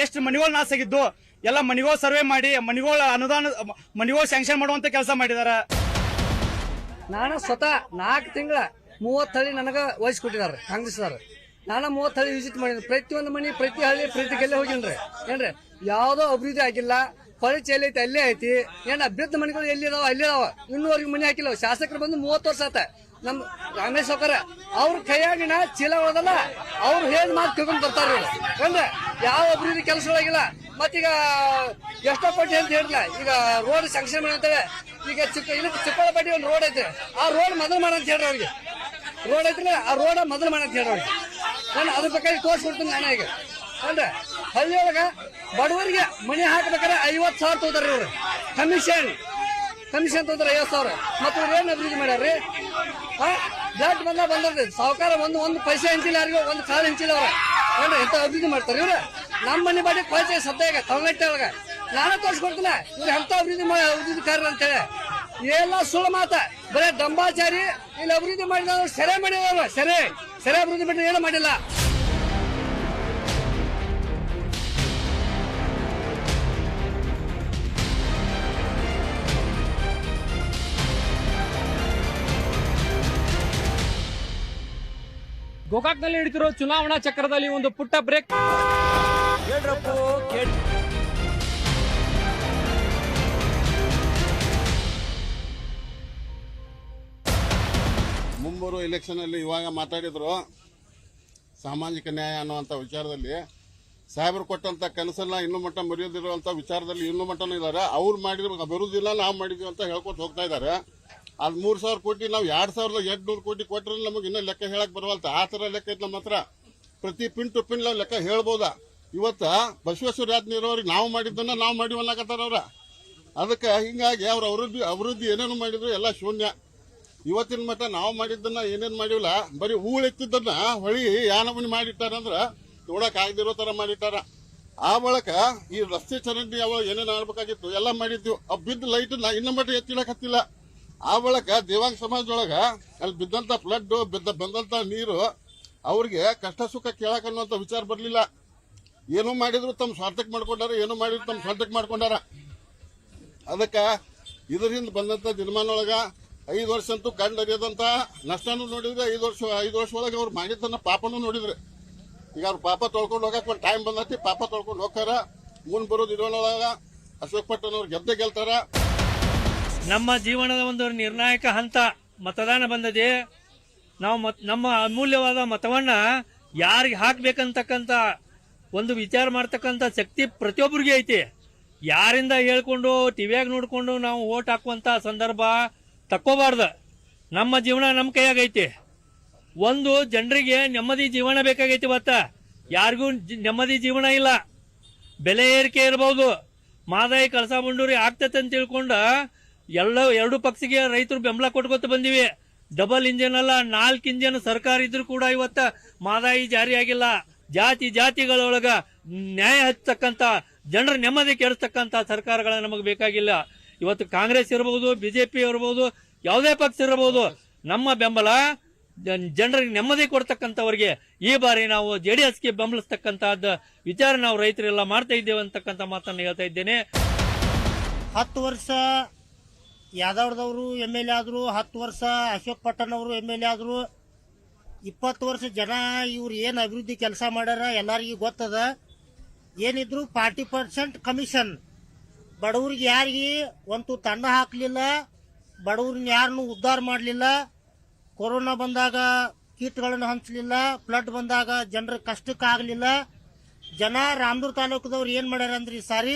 ಎಷ್ಟು ಮನಿಗಳು ನಾಶ ಆಗಿದ್ದು ಎಲ್ಲ ಮನಿಗಳು ಸರ್ವೆ ಮಾಡಿ ಮನಿಗಳ ಅನುದಾನ ಮನಿಗಳು ಸ್ಯಾಂಕ್ಷನ್ ಮಾಡುವಂತ ಕೆಲಸ ಮಾಡಿದಾರ. ನಾನು ಸ್ವತಃ 4 ತಿಂಗಳ 30 ಹಳ್ಳಿ ನನಗ ವಹಿಸ್ಕೊಟ್ಟಿದ್ದಾರೆ ಕಾಂಗ್ರೆಸ್ದವ್ರು. ನಾನು 30 ಹಳ್ಳಿ ವಿಸಿಟ್ ಮಾಡಿದ್ರಿ. ಪ್ರತಿಯೊಂದು ಮನಿ, ಪ್ರತಿ ಹಳ್ಳಿ, ಪ್ರತಿ ಗೆಲ್ಲೆ ಹೋಗಿನ್ರಿ. ಏನ್ರಿ ಯಾವ್ದೋ ಅಭಿವೃದ್ಧಿ ಆಗಿಲ್ಲ. ಪರಿಚಯ ಐತಿ, ಅಲ್ಲೇ ಐತಿ. ಏನ್ ಅಭ್ಯರ್ಥಿ ಮನೆಗಳು ಎಲ್ಲಿದಾವ ಅಲ್ಲಿದಾವ. ಇನ್ನೂವರೆಗೆ ಮನೆ ಹಾಕಿಲ್ಲ. ಶಾಸಕರು ಬಂದು 30 ವರ್ಷ ಆತ. ನಮ್ ರಮೇಶ್ ಸೌಕರ ಅವ್ರ ಕೈಯಾಗಿನ ಚೀಲ ಹೋದಲ್ಲ, ಅವ್ರು ಹೇಳಿ ಮಾತು ತಿಳ್ಕೊಂಡ್ ಬರ್ತಾರ. ಅಂದ್ರೆ ಯಾವ ಅಭಿವೃದ್ಧಿ ಕೆಲಸಗಳಾಗಿಲ್ಲ. ಮತ್ತೀಗ ಎಷ್ಟೋ ಕೋಟಿ ಅಂತ ಹೇಳಿಲ್ಲ. ಈಗ ರೋಡ್ ಸ್ಯಾಂಕ್ಷನ್ ಮಾಡಂತೇವೆ. ಈಗ ಚಿಕ್ಕಬಳ್ಳಾಪಟ್ಟಿ ಒಂದು ರೋಡ್ ಐತೆ. ಆ ರೋಡ್ ಮೊದಲು ಮಾಡಂತ ಹೇಳ್ರಿ ಅವ್ರಿಗೆ. ರೋಡ್ ಐತ್ರಿ, ಆ ರೋಡ್ ಮೊದಲು ಮಾಡಂತ ಹೇಳ್ರಿ ಅವ್ರಿಗೆ. ನಾನು ಅದ್ರ ಬೇಕಾಗಿ ತೋರಿಸ್ಕೊಡ್ತೀನಿ ನಾನು ಈಗ ಅಂದ್ರೆ ಹಳ್ಳಿಯೊಳಗ ಬಡವರಿಗೆ ಮನೆ ಹಾಕ್ಬೇಕಾದ್ರೆ 50,000 ತಗೋತಾರ್ರಿ ಇವ್ರು ಕಮಿಷನ್ ತಗೋತಾರ 50,000 ಮತ್ತೆ ಇವ್ರು ಏನ್ ಅಭಿವೃದ್ಧಿ ಮಾಡ್ಯಾರ್ರಿ ಬ್ಲಾಟ್ ಬಂದ್ರಿ ಸಾವುಕಾರ ಒಂದು ಪೈಸೆ ಹಂಚಿಲ್ಲ ಯಾರಿಗೂ ಒಂದು ಕಾಳು ಹಂಚಿಲ್ಲ ಅವ್ರ ನೋಡ್ರಿ ಎಂತ ಅಭಿವೃದ್ಧಿ ಮಾಡ್ತಾರೆ ಇವ್ರು ನಮ್ಮ ಮನೆ ಬಾಡಿ ಕೊಳಚೆ ಸದ್ಯ ತಗೊಂಗಟ್ಟೆ ಒಳಗ ನಾನೇ ತೋರಿಸ್ಕೊಡ್ತೀನ ಇವ್ರು ಎಂತ ಅಭಿವೃದ್ಧಿಕಾರರು ಅಂತೇಳಿ ಎಲ್ಲ ಸುಳ್ಳು ಮಾತ ಬರೇ ದಂಬಾಚಾರಿ ಇಲ್ಲಿ ಅಭಿವೃದ್ಧಿ ಮಾಡಿದವ್ರು ಸೆರೆ ಮಾಡಿದವ್ರು ಸೆರೆ ಅಭಿವೃದ್ಧಿ ಮಾಡಿದ್ರೆ ಏನೂ ಮಾಡಿಲ್ಲ. ಗೋಕಾಕ್ನಲ್ಲಿ ನಡೀತಿರೋ ಚುನಾವಣಾ ಚಕ್ರದಲ್ಲಿ ಒಂದು ಪುಟ್ಟ ಬ್ರೇಕ್. ಮುಂಬರುವ ಎಲೆಕ್ಷನ್ ಅಲ್ಲಿ ಇವಾಗ ಮಾತಾಡಿದ್ರು ಸಾಮಾಜಿಕ ನ್ಯಾಯ ಅನ್ನುವಂಥ ವಿಚಾರದಲ್ಲಿ ಸಾಹೇಬರು ಕೊಟ್ಟಂತ ಕನಸನ್ನ ಇನ್ನೂ ಮಟ್ಟ ಮರೆಯೋದಿರುವಂತ ವಿಚಾರದಲ್ಲಿ ಇನ್ನೂ ಮಟ್ಟನೂ ಇದ್ದಾರೆ. ಅವ್ರು ಮಾಡಿದ್ರು ಬರುವುದಿಲ್ಲ, ನಾವು ಮಾಡಿದ್ವಿ ಅಂತ ಹೇಳ್ಕೊತ ಹೋಗ್ತಾ ಇದ್ದಾರೆ. ಅದು 3,000 ಕೋಟಿ ನಾವು 2,800 ಕೋಟಿ ಕೊಟ್ಟರೆ ನಮಗೆ ಇನ್ನೂ ಲೆಕ್ಕ ಹೇಳಕ್ ಬರವಲ್ತ. ಆ ತರ ಲೆಕ್ಕ ಐತೆ ನಮ್ಮ ಹತ್ರ. ಪ್ರತಿ ಪಿನ್ ಟು ಪಿನ್ ನಾವು ಲೆಕ್ಕ ಹೇಳ್ಬೋದಾ? ಇವತ್ತ ಬಸವೇಶ್ವರ ಯಾತ್ನೀರವ್ರಿಗೆ ನಾವು ಮಾಡಿದ್ದನ್ನ ನಾವು ಮಾಡಿವಿ ಅನ್ನಕತ್ತಾರ ಅವ್ರ. ಅದಕ್ಕೆ ಹಿಂಗಾಗಿ ಅವ್ರ ಅಭಿವೃದ್ಧಿ ಏನೇನು ಮಾಡಿದ್ರು ಎಲ್ಲ ಶೂನ್ಯ. ಇವತ್ತಿನ ಮಟ್ಟ ನಾವು ಮಾಡಿದ್ದನ್ನ ಏನೇನು ಮಾಡಿವಲ್ಲ, ಬರೀ ಹೂಳೆತ್ತಿದ್ದನ್ನ ಹೊಳಿ ಯಾನಮನಿ ಮಾಡಿಟ್ಟಾರಂದ್ರ ನೋಡಕ್ ಆಗದಿರೋ ತರ ಮಾಡಿಟ್ಟಾರ. ಆ ಬಳಕ ಈ ರಸ್ತೆ ಚರಂಡಿ ಅವ ಏನೇನು ಆಡ್ಬೇಕಾಗಿತ್ತು ಎಲ್ಲ ಮಾಡಿದ್ವಿ. ಅವ್ ಬಿದ್ದ ಲೈಟ್ ಇನ್ನ ಮಟ್ಟ ಎತ್ತಿಡಕ್ ಹತ್ತಿಲ್ಲ. ಆ ಬಳಕ ದೇವಾಂಗ ಸಮಾಜದೊಳಗ ಅಲ್ಲಿ ಬಿದ್ದಂತ ಫ್ಲಡ್ ಬಂದಂತ ನೀರು ಅವ್ರಿಗೆ ಕಷ್ಟ ಸುಖ ಕೇಳಕ್ ಅನ್ನುವಂತ ವಿಚಾರ ಬರ್ಲಿಲ್ಲ. ಏನೋ ಮಾಡಿದ್ರು ತಮ್ಮ ಸ್ವಾರ್ಥಕ್ಕೆ ಮಾಡ್ಕೊಂಡಾರ, ಏನೋ ಮಾಡಿದ್ರು ತಮ್ಮ ಸ್ವಾರ್ಥಕ್ಕೆ ಮಾಡ್ಕೊಂಡಾರ. ಅದಕ್ಕ ಇದರಿಂದ ಬಂದಂತ ದಿನಮಾನೊಳಗ 5 ವರ್ಷ ಅಂತೂ ಕಂಡರಿಯದಂತ ನಷ್ಟನೂ ನೋಡಿದ್ರೆ 5 ವರ್ಷ ಒಳಗೆ ಅವ್ರು ಮಾಡಿದ್ದನ್ನ ಪಾಪನೂ ನೋಡಿದ್ರೆ. ಈಗ ಅವ್ರ ಪಾಪ ತೊಳ್ಕೊಂಡು ಹೋಗಕ್ ಒಂದು ಟೈಮ್ ಬಂದತಿ, ಪಾಪ ತೊಳ್ಕೊಂಡು ಹೋಗ್ತಾರ. ಮುಂದ್ ಬರೋದು ಇದ್ರೊಳಗ ಅಶೋಕ್ ಪಟ್ಟಣ್ ಅವ್ರು ಗೆಲ್ತಾರ. ನಮ್ಮ ಜೀವನದ ಒಂದು ನಿರ್ಣಾಯಕ ಹಂತ ಮತದಾನ ಬಂದದೆ. ನಾವು ನಮ್ಮ ಅಮೂಲ್ಯವಾದ ಮತವನ್ನ ಯಾರಿಗೆ ಹಾಕ್ಬೇಕಂತಕ್ಕಂತ ಒಂದು ವಿಚಾರ ಮಾಡ್ತಕ್ಕಂಥ ಶಕ್ತಿ ಪ್ರತಿಯೊಬ್ಬರಿಗೆ ಐತಿ. ಯಾರಿಂದ ಹೇಳ್ಕೊಂಡು ಟಿವಿಯಾಗ ನೋಡ್ಕೊಂಡು ನಾವು ಓಟ್ ಹಾಕುವಂತ ಸಂದರ್ಭ ತಕ್ಕೋಬಾರ್ದು. ನಮ್ಮ ಜೀವನ ನಮ್ಮ ಕೈಯಾಗೈತಿ. ಒಂದು ಜನರಿಗೆ ನೆಮ್ಮದಿ ಜೀವನ ಬೇಕಾಗೈತಿ. ಇವತ್ತ ಯಾರಿಗೂ ನೆಮ್ಮದಿ ಜೀವನ ಇಲ್ಲ. ಬೆಲೆ ಏರಿಕೆ ಇರಬಹುದು, ಮಾದಾಯಿ ಕಳಸಾ ಬಂಡೂರಿ ಆಗ್ತೈತೆ ಅಂತ ತಿಳ್ಕೊಂಡ ಎರಡು ಪಕ್ಷಿಗೆ ರೈತರು ಬೆಂಬಲ ಕೊಟ್ಕೊತ ಬಂದಿವಿ. ಡಬಲ್ ಇಂಜಿನ್ ಅಲ್ಲ, 4 ಇಂಜಿನ್ ಸರ್ಕಾರ ಇದ್ರೂ ಕೂಡ ಇವತ್ತ ಮಾದಾಯಿ ಜಾರಿಯಾಗಿಲ್ಲ. ಜಾತಿಗಳೊಳಗ ನ್ಯಾಯ ಹಚ್ಚತಕ್ಕಂತ, ಜನರ ನೆಮ್ಮದಿ ಕೆಡಿಸ್ತಕ್ಕಂತ ಸರ್ಕಾರಗಳ ನಮಗೆ ಬೇಕಾಗಿಲ್ಲ. ಇವತ್ತು ಕಾಂಗ್ರೆಸ್ ಇರಬಹುದು, ಬಿಜೆಪಿ ಇರಬಹುದು, ಯಾವುದೇ ಪಕ್ಷ ಇರಬಹುದು, ನಮ್ಮ ಬೆಂಬಲ ಜನರಿಗೆ ನೆಮ್ಮದಿ ಕೊಡ್ತಕ್ಕಂಥವ್ರಿಗೆ. ಈ ಬಾರಿ ನಾವು JDSಗೆ ಬೆಂಬಲಿಸ್ತಕ್ಕಂತಹದ್ದು ವಿಚಾರ ನಾವು ರೈತರೆಲ್ಲ ಮಾಡ್ತಾ ಇದ್ದೇವೆ ಅಂತಕ್ಕಂಥ ಮಾತನ್ನು ಹೇಳ್ತಾ ಇದ್ದೇನೆ. 10 ವರ್ಷ ಯಾದವ್ರದವರು MLA ಆದ್ರು, 10 ವರ್ಷ ಅಶೋಕ್ ಪಟ್ಟಣ್ ಅವರು MLA ಆದ್ರು, 20 ವರ್ಷ ಜನ ಇವ್ರು ಏನ್ ಅಭಿವೃದ್ಧಿ ಕೆಲಸ ಮಾಡ್ಯಾರ ಎಲ್ಲರಿಗೂ ಗೊತ್ತದ. ಏನಿದ್ರು 40% ಕಮಿಷನ್. ಬಡವ್ರಿಗೆ ಯಾರಿಗೆ ಒಂದು ತಣ್ಣ ಹಾಕ್ಲಿಲ್ಲ, ಬಡವ್ರನ್ನ ಯಾರನ್ನು ಉದ್ಧಾರ ಮಾಡಲಿಲ್ಲ. ಕೊರೋನಾ ಬಂದಾಗ ಕಿಟ್ಗಳನ್ನು ಹಂಚಲಿಲ್ಲ, ಫ್ಲಡ್ ಬಂದಾಗ ಜನರ ಕಷ್ಟಕ್ಕಾಗಲಿಲ್ಲ. ಜನ ರಾಮದುರ್ಗ ತಾಲೂಕದವ್ರು ಏನು ಮಾಡ್ಯಾರ ಅಂದ್ರೆ ಈ ಸಾರಿ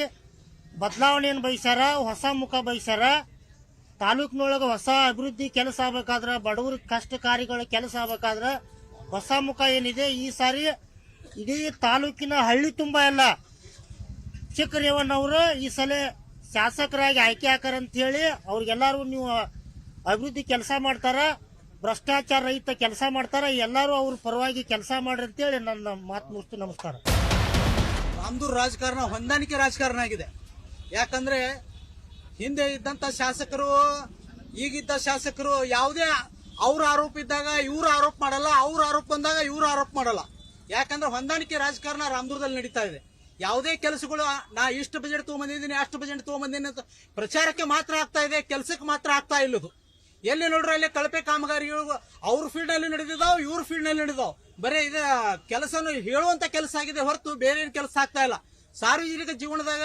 ಬದಲಾವಣೆಯನ್ನು ಬಯಸ್ಯಾರ, ಹೊಸ ಮುಖ ಬಯಸ್ಯಾರ. ತಾಲೂಕಿನೊಳಗೆ ಹೊಸ ಅಭಿವೃದ್ಧಿ ಕೆಲಸ ಆಗ್ಬೇಕಾದ್ರೆ, ಬಡವ್ರ ಕಷ್ಟ ಕಾರ್ಯಗಳ ಕೆಲಸ ಆಗ್ಬೇಕಾದ್ರೆ ಹೊಸ ಮುಖ ಏನಿದೆ ಈ ಸಾರಿ ಇಡೀ ತಾಲೂಕಿನ ಹಳ್ಳಿ ತುಂಬ ಎಲ್ಲ ಚಿಕ್ಕ ರೇವಣ್ಣವರು ಈ ಸಲ ಶಾಸಕರಾಗಿ ಆಯ್ಕೆ ಹಾಕಾರ ಅಂತ ಹೇಳಿ ಅವ್ರಿಗೆಲ್ಲರೂ ನೀವು ಅಭಿವೃದ್ಧಿ ಕೆಲಸ ಮಾಡ್ತಾರ, ಭ್ರಷ್ಟಾಚಾರ ರಹಿತ ಕೆಲಸ ಮಾಡ್ತಾರ, ಎಲ್ಲರೂ ಅವ್ರ ಪರವಾಗಿ ಕೆಲಸ ಮಾಡ್ರಿ ಅಂತೇಳಿ ನನ್ನ ಮಾತು ಮುಗಿಸ್ತು. ನಮಸ್ಕಾರ. ರಾಮದುರ್ಗ ರಾಜಕಾರಣ ಹೊಂದಾಣಿಕೆ ರಾಜಕಾರಣ ಆಗಿದೆ. ಯಾಕಂದ್ರೆ ಹಿಂದೆ ಇದ್ದಂತ ಶಾಸಕರು, ಈಗಿದ್ದ ಶಾಸಕರು ಯಾವುದೇ ಅವ್ರ ಆರೋಪ ಇದ್ದಾಗ ಇವ್ರು ಆರೋಪ ಮಾಡಲ್ಲ, ಅವ್ರ ಆರೋಪ ಬಂದಾಗ ಇವ್ರು ಆರೋಪ ಮಾಡಲ್ಲ. ಯಾಕಂದ್ರೆ ಹೊಂದಾಣಿಕೆ ರಾಜಕಾರಣ ರಾಮದುರ್ಗದಲ್ಲಿ ನಡೀತಾ ಇದೆ. ಯಾವುದೇ ಕೆಲಸಗಳು ನಾ ಇಷ್ಟು ಬಜೆಟ್ ತಗೊಂಬಂದಿದ್ದೀನಿ, ಅಷ್ಟು ಬಜೆಟ್ ತಗೊಂಬಂದಿದ್ದೀನಿ ಅಂತ ಪ್ರಚಾರಕ್ಕೆ ಮಾತ್ರ ಆಗ್ತಾ ಇದೆ, ಕೆಲಸಕ್ಕೆ ಮಾತ್ರ ಆಗ್ತಾ ಇಲ್ಲದು. ಎಲ್ಲಿ ನೋಡ್ರಿ ಅಲ್ಲಿ ಕಳಪೆ ಕಾಮಗಾರಿಗಳು ಅವ್ರ ಫೀಲ್ಡ್ ನಲ್ಲಿ ನಡೆದಿದ್ದಾವ್, ಇವ್ರ ಫೀಲ್ಡ್ ನಲ್ಲಿ ನಡೆದಾವ್. ಬರೀ ಇದ ಕೆಲಸನು ಹೇಳುವಂತ ಕೆಲಸ ಆಗಿದೆ ಹೊರತು ಬೇರೆ ಏನ್ ಕೆಲಸ ಆಗ್ತಾ ಇಲ್ಲ. ಸಾರ್ವಜನಿಕ ಜೀವನದಾಗ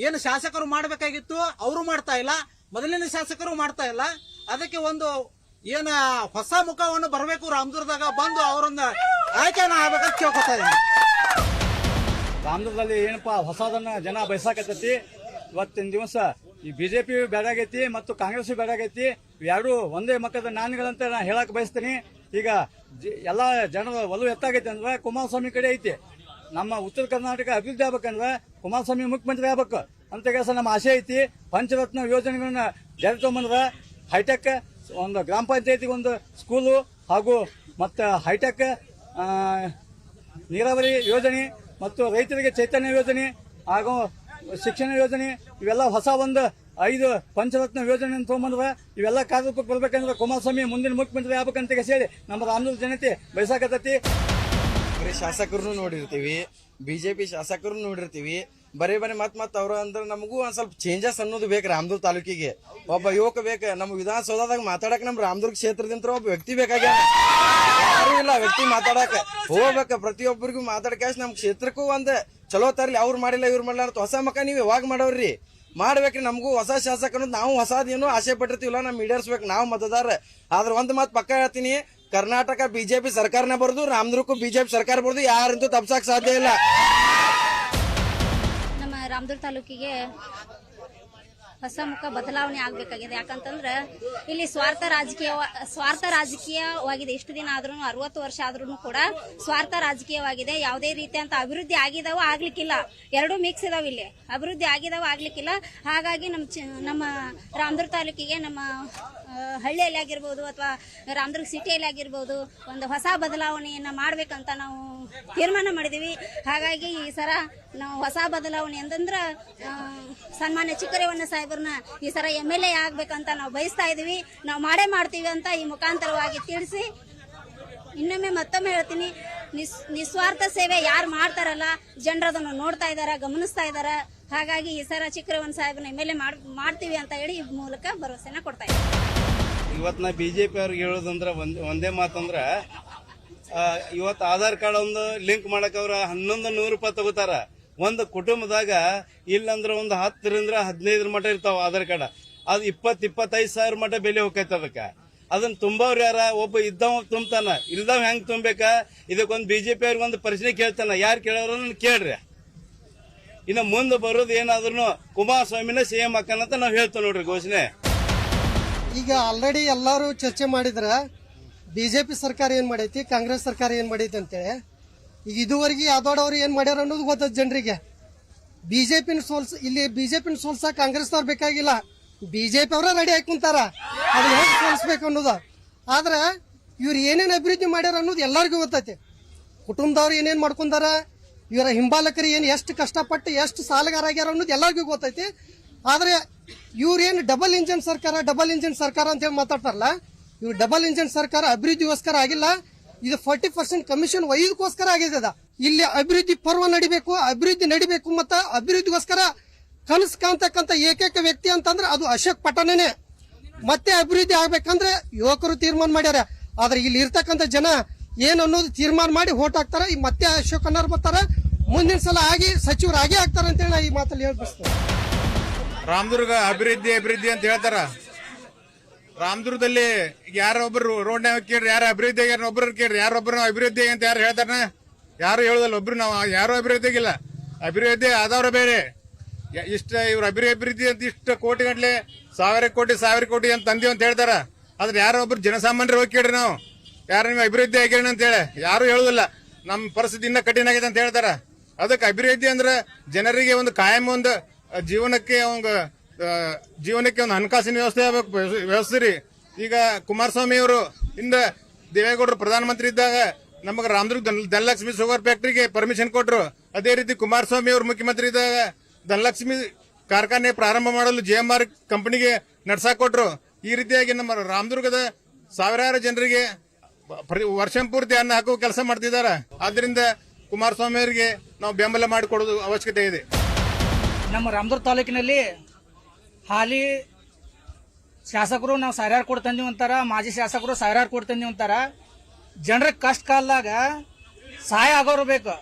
ಏನು ಶಾಸಕರು ಮಾಡಬೇಕಾಗಿತ್ತು ಅವರು ಮಾಡ್ತಾ ಇಲ್ಲ, ಮೊದಲಿನ ಶಾಸಕರು ಮಾಡ್ತಾ ಇಲ್ಲ. ಅದಕ್ಕೆ ಒಂದು ಏನ ಹೊಸ ಮುಖವನ್ನು ಬರಬೇಕು, ರಾಮದುರ್ಗದಾಗ ಬಂದು ಅವರನ್ನ ಆಯ್ಕೆನ ಆಗ್ಬೇಕಂತ ಕೇಳ್ಕೊತಾ ಇದ್ದೀನಿ. ರಾಮದುರ್ಗದಲ್ಲಿ ಏನಪ್ಪಾ ಹೊಸದನ್ನ ಜನ ಬಯಸಾಕತ್ತೈತಿ. ಇವತ್ತಿನ ದಿವಸ ಈ ಬಿಜೆಪಿ ಬೇಡಾಗೈತಿ ಮತ್ತು ಕಾಂಗ್ರೆಸ್ ಬೇಡಾಗೈತಿ. ಎರಡು ಒಂದೇ ಮಕ್ಕದ ನಾಣ್ಯಗಳಂತ ನಾ ಹೇಳಕ್ ಬಯಸ್ತೀನಿ. ಈಗ ಎಲ್ಲ ಜನರ ಒಲವು ಎತ್ತಾಗೈತೆ ಅಂದ್ರೆ ಕುಮಾರಸ್ವಾಮಿ ಕಡೆ ಐತಿ. ನಮ್ಮ ಉತ್ತರ ಕರ್ನಾಟಕ ಅಭಿವೃದ್ಧಿ ಆಗ್ಬೇಕಂದ್ರೆ ಕುಮಾರಸ್ವಾಮಿ ಮುಖ್ಯಮಂತ್ರಿ ಆಗ್ಬೇಕು ಅಂತ ಕೆಲಸ ನಮ್ಮ ಆಸೆ ಐತಿ. ಪಂಚರತ್ನ ಯೋಜನೆಗಳನ್ನ ಜಾರಿ ತಗೊಂಬಂದ್ರೆ ಹೈಟೆಕ್ ಒಂದು ಗ್ರಾಮ ಪಂಚಾಯತಿಗೆ ಒಂದು ಸ್ಕೂಲು ಹಾಗೂ ಮತ್ತು ಹೈಟೆಕ್ ನೀರಾವರಿ ಯೋಜನೆ ಮತ್ತು ರೈತರಿಗೆ ಚೈತನ್ಯ ಯೋಜನೆ ಹಾಗೂ ಶಿಕ್ಷಣ ಯೋಜನೆ ಇವೆಲ್ಲ ಹೊಸ ಒಂದು 5 ಪಂಚರತ್ನ ಯೋಜನೆ ತಗೊಂಬಂದ್ರೆ ಇವೆಲ್ಲ ಕಾರ್ಯರೂಪಕ್ಕೆ ಬರ್ಬೇಕಂದ್ರೆ ಕುಮಾರಸ್ವಾಮಿ ಮುಂದಿನ ಮುಖ್ಯಮಂತ್ರಿ ಆಗ್ಬೇಕಂತ ಹೇಳಿ ನಮ್ಮ ರಾಮನೂರು ಜನತೆ ಬಯಸಾಕತ್ತೈತಿ. ಶಾಸಕರನ್ನು ನೋಡಿರ್ತೀವಿ, ಬಿಜೆಪಿ ಶಾಸಕರನ್ನು ನೋಡಿರ್ತೀವಿ, ಬರೀ ಮತ್ ಅವ್ರ ಅಂದ್ರೆ ನಮಗೂ ಒಂದ್ ಸ್ವಲ್ಪ ಚೇಂಜಸ್ ಅನ್ನೋದು ಬೇಕು. ರಾಮದುರ್ಗ ತಾಲೂಕಿಗೆ ಒಬ್ಬ ಯುವಕ ಬೇಕು. ನಮ್ಮ ವಿಧಾನಸೌಧದಾಗ ಮಾತಾಡಕ್ ನಮ್ ರಾಮದುರ್ಗ ಕ್ಷೇತ್ರದಿಂದ ಒಬ್ಬ ವ್ಯಕ್ತಿ ಬೇಕಾಗ್ಯಾನ. ಯಾರು ಇಲ್ಲ ವ್ಯಕ್ತಿ ಮಾತಾಡಕ ಹೋಗ್ಬೇಕ. ಪ್ರತಿಯೊಬ್ಬರಿಗೂ ಮಾತಾಡಕ ನಮ್ ಕ್ಷೇತ್ರಕ್ಕೂ ಒಂದ್ ಚಲೋ ತರ್ಲಿ. ಅವ್ರು ಮಾಡಿಲ್ಲ ಇವ್ರು ಮಾಡಿಲ್ಲ ಅಂತ ಹೊಸ ಮಕ್ಕ ನೀವ್ ಯಾವಾಗ ಮಾಡವ್ರಿ ಮಾಡ್ಬೇಕ್ರಿ. ನಮಗೂ ಹೊಸ ಶಾಸಕ ಅನ್ನೋದು ನಾವು ಹೊಸದೇನು ಆಸೆ ಪಟ್ಟಿರ್ತೀವಲ್ಲ, ನಮ್ ಈಡೇರ್ಸ್ಬೇಕು ನಾವು ಮತದಾರ. ಆದ್ರೆ ಒಂದ್ ಮಾತು ಪಕ್ಕ ಹೇಳ್ತೀನಿ, ಕರ್ನಾಟಕ ಬಿಜೆಪಿ ಸರ್ಕಾರನೇ ಬರೋದು, ರಾಮದುರ್ಗಕ್ಕೂ ಬಿಜೆಪಿ ಸರ್ಕಾರ ಬರೋದು, ಯಾರಂತೂ ತಪ್ಸಕ್ ಸಾಧ್ಯ ಇಲ್ಲ. ನಮ್ಮ ರಾಮದುರ್ಗ ತಾಲೂಕಿಗೆ ಹೊಸ ಮುಖ ಬದಲಾವಣೆ ಆಗ್ಬೇಕಾಗಿದೆ. ಯಾಕಂತಂದ್ರೆ ಇಲ್ಲಿ ಸ್ವಾರ್ಥ ರಾಜಕೀಯವಾಗಿದೆ. ಇಷ್ಟು ದಿನ ಆದ್ರೂ 60 ವರ್ಷ ಆದ್ರೂ ಕೂಡ ಸ್ವಾರ್ಥ ರಾಜಕೀಯವಾಗಿದೆ. ಯಾವುದೇ ರೀತಿಯಂತ ಅಭಿವೃದ್ಧಿ ಆಗಿದಾವ ಆಗ್ಲಿಕ್ಕಿಲ್ಲ. ಎರಡೂ ಮಿಕ್ಸ್ ಇದಾವ. ಇಲ್ಲಿ ಅಭಿವೃದ್ಧಿ ಆಗಿದಾವ ಆಗ್ಲಿಕ್ಕಿಲ್ಲ. ಹಾಗಾಗಿ ನಮ್ಮ ರಾಮದುರ್ಗ ತಾಲೂಕಿಗೆ ನಮ್ಮ ಹಳ್ಳಿಯಲ್ಲಿ ಆಗಿರ್ಬೋದು ಅಥವಾ ರಾಮದುರ್ಗ ಸಿಟಿಯಲ್ಲಿ ಆಗಿರ್ಬೋದು ಒಂದು ಹೊಸ ಬದಲಾವಣೆಯನ್ನ ಮಾಡ್ಬೇಕಂತ ನಾವು ತೀರ್ಮಾನ ಮಾಡಿದೀವಿ. ಹಾಗಾಗಿ ಈ ಸರ ನಾವು ಹೊಸ ಬದಲಾವಣೆ ಅಂತಂದ್ರೆ ಸನ್ಮಾನ್ಯ ಚಿಕ್ಕರೇವಣ್ಣ ಸಾಹೇಬ್ರನ್ನ ಈ ಸರ MLA ಆಗ್ಬೇಕಂತ ನಾವು ಬಯಸ್ತಾ ಇದೀವಿ. ನಾವು ಮಾಡೇ ಮಾಡ್ತೀವಿ ಅಂತ ಈ ಮುಖಾಂತರವಾಗಿ ತಿಳಿಸಿ ಇನ್ನೊಮ್ಮೆ ಮತ್ತೊಮ್ಮೆ ಹೇಳ್ತೀನಿ, ನಿಸ್ವಾರ್ಥ ಸೇವೆ ಯಾರು ಮಾಡ್ತಾರಲ್ಲ ಜನರದನ್ನು ನೋಡ್ತಾ ಇದಾರ, ಗಮನಿಸ್ತಾ ಇದಾರ. ಹಾಗಾಗಿ ಈ ಸರ ಚಿಕ್ಕರೇವಣ್ಣ ಸಾಹೇಬ್ರನ್ನ MLA ಮಾಡ್ತೀವಿ ಅಂತ ಹೇಳಿ ಈ ಮೂಲಕ ಭರವಸೆನ ಕೊಡ್ತಾ ಇದ್ದೀವಿ. ಇವತ್ತು ನಾ ಬಿಜೆಪಿ ಅವ್ರಿಗೆ ಹೇಳೋದಂದ್ರೆ ಒಂದೇ ಮಾತಂದ್ರ, ಇವತ್ತು ಆಧಾರ್ ಕಾರ್ಡ್ ಒಂದು ಲಿಂಕ್ ಮಾಡಕ್ ಅವ್ರ 1100 ರೂಪಾಯಿ ತಗೋತಾರ. ಒಂದು ಕುಟುಂಬದಾಗ ಇಲ್ಲಂದ್ರ ಒಂದು 10ರಿಂದ 15 ಮಟ ಇರ್ತಾವ ಆಧಾರ್ ಕಾರ್ಡ್. ಅದು 20-25 ಸಾವಿರ ಮಟ ಬೆಲೆ ಹೋಗೈತೆ. ಅದಕ್ಕೆ ಅದನ್ನ ತುಂಬವ್ರು ಯಾರ? ಒಬ್ಬ ಇದ್ದವ ತುಂಬತಾನ, ಇಲ್ದವ್ ಹೆಂಗ್ ತುಂಬಬೇಕ? ಇದಕ್ಕೊಂದು ಬಿಜೆಪಿ ಅವ್ರಿಗೆ ಒಂದು ಪ್ರಶ್ನೆ ಕೇಳ್ತಾನ, ಯಾರು ಕೇಳೋರು ಕೇಳ್ರಿ. ಇನ್ನು ಮುಂದೆ ಬರೋದು ಏನಾದ್ರು ಕುಮಾರಸ್ವಾಮಿನ CM ಹಾಕನಂತ ನಾವ್ ಹೇಳ್ತೇವೆ ನೋಡ್ರಿ ಘೋಷಣೆ. ಈಗ ಆಲ್ರೆಡಿ ಎಲ್ಲಾರು ಚರ್ಚೆ ಮಾಡಿದ್ರ ಬಿಜೆಪಿ ಸರ್ಕಾರ ಏನ್ ಮಾಡೈತಿ, ಕಾಂಗ್ರೆಸ್ ಸರ್ಕಾರ ಏನ್ ಮಾಡೈತಿ ಅಂತೇಳಿ. ಈಗ ಇದುವರೆಗೆ ಯಾದವ್ರು ಏನ್ ಮಾಡ್ಯಾರ ಅನ್ನೋದು ಗೊತ್ತದ ಜನರಿಗೆ. ಬಿಜೆಪಿನ ಸೋಲ್ಸ ಕಾಂಗ್ರೆಸ್ನವ್ರು ಬೇಕಾಗಿಲ್ಲ, ಬಿಜೆಪಿ ಅವರ ರೆಡಿ ಹಾಕೊಂತಾರ ಅದನ್ನ ಹೇಗೆ ಸೋಲ್ಸ್ಬೇಕು ಅನ್ನೋದು. ಆದ್ರೆ ಇವ್ರು ಏನೇನ್ ಅಭಿವೃದ್ಧಿ ಮಾಡ್ಯಾರ ಅನ್ನೋದು ಎಲ್ಲರಿಗೂ ಗೊತ್ತೈತಿ. ಕುಟುಂಬದವ್ರು ಏನೇನ್ ಮಾಡ್ಕೊಂಡಾರ, ಇವರ ಹಿಂಬಾಲಕರು ಏನ್ ಎಷ್ಟು ಕಷ್ಟಪಟ್ಟು ಎಷ್ಟು ಸಾಲಗಾರ ಆಗ್ಯಾರ ಅನ್ನೋದು ಎಲ್ಲರಿಗೂ ಗೊತ್ತೈತಿ. ಆದ್ರೆ ಇವ್ರೇನು ಡಬಲ್ ಇಂಜಿನ್ ಸರ್ಕಾರ ಅಂತ ಹೇಳಿ ಮಾತಾಡ್ತಾರಲ್ಲ, ಇವ್ರು ಡಬಲ್ ಇಂಜಿನ್ ಸರ್ಕಾರ ಅಭಿವೃದ್ಧಿಗೋಸ್ಕರ ಆಗಿಲ್ಲ. ಇದು 40% ಕಮಿಷನ್ ಒಯ್ದಕ್ಕೋಸ್ಕರ ಆಗಿದೆ. ಇಲ್ಲಿ ಅಭಿವೃದ್ಧಿ ಪರ್ವ ನಡಿಬೇಕು ಮತ್ತ ಅಭಿವೃದ್ಧಿಗೋಸ್ಕರ ಕನಸು ಕಾಣ್ತಕ್ಕಂಥ ಏಕೈಕ ವ್ಯಕ್ತಿ ಅಂತಂದ್ರೆ ಅದು ಅಶೋಕ್ ಪಟ್ಟಣನೇ. ಮತ್ತೆ ಅಭಿವೃದ್ಧಿ ಆಗ್ಬೇಕಂದ್ರೆ ಯುವಕರು ತೀರ್ಮಾನ ಮಾಡ್ಯಾರ. ಆದ್ರೆ ಇಲ್ಲಿ ಇರ್ತಕ್ಕಂಥ ಜನ ಏನ್ ಅನ್ನೋದು ತೀರ್ಮಾನ ಮಾಡಿ ಓಟ್ ಹಾಕ್ತಾರ. ಈಗ ಮತ್ತೆ ಅಶೋಕ್ ಅನ್ನೋರು ಬರ್ತಾರ, ಮುಂದಿನ ಸಲ ಆಗಿ ಸಚಿವರಾಗಿ ಆಗ್ತಾರ ಅಂತೇಳಿ ನಾ ಈ ಮಾತಲ್ಲಿ ಹೇಳ್ಬಸ್ತೇನೆ. ರಾಮದುರ್ಗ ಅಭಿವೃದ್ಧಿ ಅಂತ ಹೇಳ್ತಾರ. ರಾಮದುರ್ಗದಲ್ಲಿ ಯಾರೊಬ್ರು ರೋಡ್ನಾಗ ಕೇಳ್ರಿ, ಯಾರು ಅಭಿವೃದ್ಧಿ ಆಗ್ಯಾರ ಒಬ್ರು ಕೇಳ್ರಿ, ಯಾರೊಬ್ರು ಅಭಿವೃದ್ಧಿ ಅಂತ ಯಾರು ಹೇಳ್ತಾರ? ಯಾರು ಹೇಳುದಲ್ಲ. ಒಬ್ರು ನಾವು ಯಾರು ಅಭಿವೃದ್ಧಿ ಆಗಿಲ್ಲ. ಅಭಿವೃದ್ಧಿ ಆದವ್ರ ಬೇರೆ. ಇಷ್ಟ ಇವ್ರ ಅಭಿವೃದ್ಧಿ ಅಂತ ಇಷ್ಟ ಕೋಟಿ ಗಂಟ್ಲೆ ಸಾವಿರ ಕೋಟಿ ಅಂತ ತಂದೀವಿ ಅಂತ ಹೇಳ್ತಾರ. ಆದ್ರೆ ಯಾರೋ ಒಬ್ರು ಜನಸಾಮಾನ್ಯರು ಹೋಗಿ ಕೇಳ್ರಿ, ನಾವು ಯಾರು ನೀವು ಅಭಿವೃದ್ಧಿ ಆಗ್ಯಾರ ಅಂತ ಹೇಳಿ ಯಾರು ಹೇಳುದಿಲ್ಲ. ನಮ್ಮ ಪರಿಸ್ಥಿತಿ ಇನ್ನ ಕಠಿಣ ಆಗಿದೆ ಅಂತ ಹೇಳ್ತಾರ. ಅದಕ್ಕೆ ಅಭಿವೃದ್ಧಿ ಅಂದ್ರೆ ಜನರಿಗೆ ಒಂದು ಕಾಯಂ ಒಂದು ಜೀವನಕ್ಕೆ ಒಂದು ಹಣಕಾಸಿನ ವ್ಯವಸ್ಥೆ ರೀ. ಈಗ ಕುಮಾರಸ್ವಾಮಿ ಅವರು ಇಂದ ದೇವೇಗೌಡರು ಪ್ರಧಾನಮಂತ್ರಿ ಇದ್ದಾಗ ನಮಗೆ ರಾಮದುರ್ಗ ಧನಲಕ್ಷ್ಮಿ ಶುಗರ್ ಫ್ಯಾಕ್ಟರಿಗೆ ಪರ್ಮಿಷನ್ ಕೊಟ್ರು. ಅದೇ ರೀತಿ ಕುಮಾರಸ್ವಾಮಿ ಅವರು ಮುಖ್ಯಮಂತ್ರಿ ಇದ್ದಾಗ ಧನಲಕ್ಷ್ಮಿ ಕಾರ್ಖಾನೆ ಪ್ರಾರಂಭ ಮಾಡಲು JMR ಕಂಪನಿಗೆ ನಡ್ಸಾಕ್ ಕೊಟ್ರು. ಈ ರೀತಿಯಾಗಿ ನಮ್ಮ ರಾಮದುರ್ಗದ ಸಾವಿರಾರು ಜನರಿಗೆ ವರ್ಷಪೂರ್ತಿ ಅನ್ನ ಹಾಕುವ ಕೆಲಸ ಮಾಡ್ತಿದ್ದಾರೆ. ಆದ್ರಿಂದ ಕುಮಾರಸ್ವಾಮಿ ಅವರಿಗೆ ನಾವು ಬೆಂಬಲ ಮಾಡಿಕೊಡೋದು ಅವಶ್ಯಕತೆ ಇದೆ. ನಮ್ಮ ರಾಮದುರ್ಗ ತಾಲೂಕಿನಲ್ಲಿ ಹಾಲಿ ಶಾಸಕರು ನಾವು ಸಾವಿರಾರು ಕೋಟಿ ತಂದೀವಿ ಅಂತಾರ, ಮಾಜಿ ಶಾಸಕರು ಸಾವಿರಾರು ಕೋಟಿ ತಂದೀವಿ ಅಂತಾರ. ಜನರ ಕಷ್ಟ ಕಾಲದಾಗ ಸಹಾಯ ಆಗೋರು ಬೇಕು.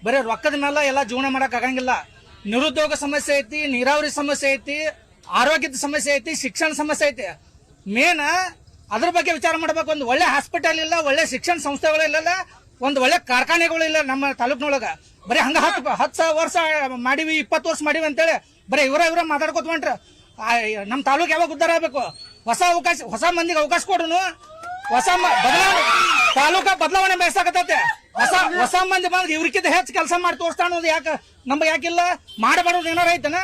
ಬರೀ ರೊಕ್ಕದ ಮೇಲೆ ಎಲ್ಲ ಜೀವನ ಮಾಡಕ್ ಆಗಂಗಿಲ್ಲ. ನಿರುದ್ಯೋಗ ಸಮಸ್ಯೆ ಐತಿ, ನೀರಾವರಿ ಸಮಸ್ಯೆ ಐತಿ, ಆರೋಗ್ಯದ ಸಮಸ್ಯೆ ಐತಿ, ಶಿಕ್ಷಣ ಸಮಸ್ಯೆ ಐತಿ. ಮೇನ್ ಅದ್ರ ಬಗ್ಗೆ ವಿಚಾರ ಮಾಡ್ಬೇಕು. ಒಂದು ಒಳ್ಳೆ ಹಾಸ್ಪಿಟಲ್ ಇಲ್ಲ, ಒಳ್ಳೆ ಶಿಕ್ಷಣ ಸಂಸ್ಥೆಗಳಿಲ್ಲ, ಒಂದು ಒಳ್ಳೆ ಕಾರ್ಖಾನೆಗಳಿಲ್ಲ ನಮ್ಮ ತಾಲೂಕಿನೊಳಗ. ಬರೀ ಹಂಗ 10 ವರ್ಷ ಮಾಡಿವಿ, 20 ವರ್ಷ ಮಾಡಿವಿ ಅಂತೇಳಿ ಬರೀ ಇವರ ಮಾತಾಡ್ಕೊತ ಹೊಂಟ್ರ ನಮ್ಮ ತಾಲೂಕು ಯಾವಾಗ ಉದ್ದಾರ ಆಗ್ಬೇಕು? ಹೊಸ ಮಂದಿಗೆ ಅವಕಾಶ ಕೊಡ್ರು. ಹೊಸ ಬದಲಾವಣೆ ತಾಲೂಕಾ ಬದಲಾವಣೆ ಬಯಸಾಕತ್ತೈತೆ. ಹೊಸ ಮಂದಿ ಬಂದ್ ಇವ್ರಿಗಿಂತ ಹೆಚ್ಚು ಕೆಲಸ ಮಾಡಿ ತೋರಿಸ್ತಾ ಅನ್ನೋದು ನಮ್ಗೆ ಯಾಕಿಲ್ಲ? ಮಾಡಬಾರ್ದು ಏನಾರ ಐತನ?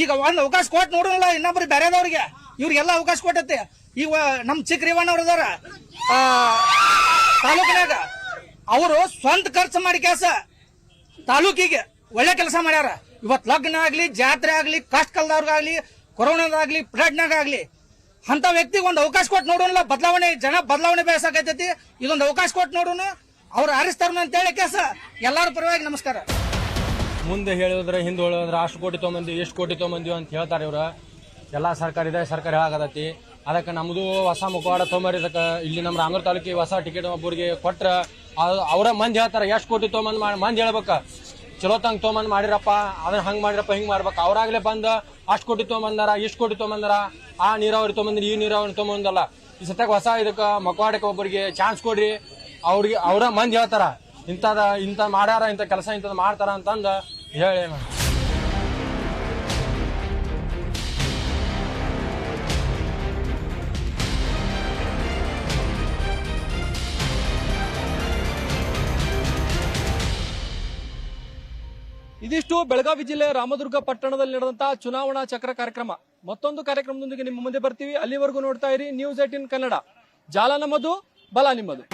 ಈಗ ಒಂದ್ ಅವಕಾಶ ಕೊಟ್ಟು ನೋಡೋಣ ಇನ್ನೊಬ್ರು ಬೇರೆದವ್ರಿಗೆ, ಇವ್ರಿಗೆಲ್ಲ ಅವಕಾಶ ಕೊಟ್ಟೈತೆ. ಈಗ ನಮ್ ಚಿಕ್ಕ ರೇವಣ್ಣವ್ರು ಅದಾರ ತಾಲೂಕಿನಾಗ, ಅವರು ಸ್ವಂತ ಖರ್ಚು ಮಾಡಿ ಕೆಲಸ ತಾಲೂಕಿಗೆ ಒಳ್ಳೆ ಕೆಲಸ ಮಾಡ್ಯಾರ. ಇವತ್ ಲಗ್ನ ಆಗ್ಲಿ, ಜಾತ್ರೆ ಆಗ್ಲಿ, ಕಷ್ಟ ಕಾಲದವ್ರಿಗಾಗ್ಲಿ, ಕೊರೋನಾದಾಗ್ಲಿ, ಫ್ಲಡ್ನಾಗಾಗ್ಲಿ ಅಂತ ವ್ಯಕ್ತಿಗೆ ಒಂದು ಅವಕಾಶ ಕೊಟ್ಟು ನೋಡೋಣ. ಬದಲಾವಣೆ ಬಯಸಾಕೈತಿ. ಇದೊಂದು ಅವಕಾಶ ಕೊಟ್ಟು ನೋಡೋಣ, ಅವ್ರು ಆರಿಸ್ತಾರ ಅಂತ ಹೇಳಿ ಕೆಲಸ. ಎಲ್ಲಾರ ಪರವಾಗಿ ನಮಸ್ಕಾರ. ಮುಂದೆ ಹೇಳಿದ್ರೆ ಹಿಂದೆ ಹೇಳಿದ್ರೆ ಅಷ್ಟು ಕೋಟಿ ತೊಗೊಂಬಂದಿ, ಎಷ್ಟು ಕೋಟಿ ತೊಗೊಂಬಂದಿವಿ ಅಂತ ಹೇಳ್ತಾರೆ ಇವ್ರು. ಎಲ್ಲ ಸರ್ಕಾರ ಇದೆ, ಸರ್ಕಾರ ಹೇಳಾಕತ್ತೈತಿ. ಅದಕ್ಕೆ ನಮ್ದು ಹೊಸ ಮುಖವಾಡ ತೊಗೊಂಬರಿ. ಇದಕ್ಕೆ ಇಲ್ಲಿ ನಮ್ಮ ರಾಮನಗರ ತಾಲೂಕಿಗೆ ಹೊಸ ಟಿಕೆಟ್ ಒಬ್ಬರಿಗೆ ಕೊಟ್ರ ಅವರ ಮಂದಿ ಹೇಳ್ತಾರೆ ಎಷ್ಟು ಕೋಟಿ ತೊಗೊಂಬಂದ್ ಮಂದಿ ಹೇಳ್ಬೇಕ. ಚಲೋ ತಂಗ್ ತೊಗೊಂಬಂದ್ ಮಾಡಿರಪ್ಪ, ಅದನ್ನ ಹಂಗ್ ಮಾಡಿರಪ್ಪ, ಹಿಂಗ್ ಮಾಡ್ಬೇಕು. ಅವ್ರಾಗ್ಲೇ ಬಂದ ಅಷ್ಟು ಕೋಟಿ ತೊಗೊಂಬಂದಾರ, ಇಷ್ಟು ಕೋಟಿ ತೊಗೊಂಬಂದಾರ, ಆ ನೀರಾವರಿ ತೊಗೊಂಬಂದ್ರಿ, ಈ ನೀರಾವರಿ ತೊಗೊಂಬಂದಲ್ಲ. ಈ ಸತ್ಯಾಗ ಹೊಸ ಇದಕ್ಕೆ ಮಕವಾಡಕ್ಕೆ ಒಬ್ಬರಿಗೆ ಚಾನ್ಸ್ ಕೊಡ್ರಿ. ಅವ್ರಿಗೆ ಅವರ ಮಂದಿ ಹೇಳ್ತಾರ ಇಂಥ ಮಾಡ್ಯಾರ, ಇಂಥ ಕೆಲಸ ಇಂಥದ್ದು ಮಾಡ್ತಾರ ಅಂತಂದು ಹೇಳಿ. ಇದಿಷ್ಟು ಬೆಳಗಾವಿ ಜಿಲ್ಲೆ ರಾಮದುರ್ಗ ಪಟ್ಟಣದಲ್ಲಿ ನಡೆದಂತಹ ಚುನಾವಣಾ ಚಕ್ರ ಕಾರ್ಯಕ್ರಮ. ಮತ್ತೊಂದು ಕಾರ್ಯಕ್ರಮದೊಂದಿಗೆ ನಿಮ್ಮ ಮುಂದೆ ಬರ್ತೀವಿ. ಅಲ್ಲಿವರೆಗೂ ನೋಡ್ತಾ ಇರಿ ನ್ಯೂಸ್ 18 ಕನ್ನಡ. ಜಾಲ ನಮ್ಮದು, ಬಲ ನಿಮ್ಮದು.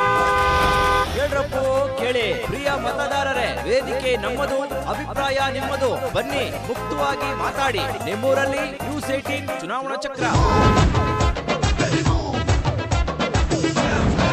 ಕೇಳ್ರಪ್ಪೋ ಕೇಳಿ ಪ್ರಿಯ ಮತದಾರರೇ, ವೇದಿಕೆ ನಮ್ಮದು, ಅಭಿಪ್ರಾಯ ನಿಮ್ಮದು. ಬನ್ನಿ ಮುಕ್ತವಾಗಿ ಮಾತಾಡಿ. ನಿಮ್ಮೂರಲ್ಲಿ ನ್ಯೂಸ್ 18 ಚುನಾವಣಾ ಚಕ್ರ.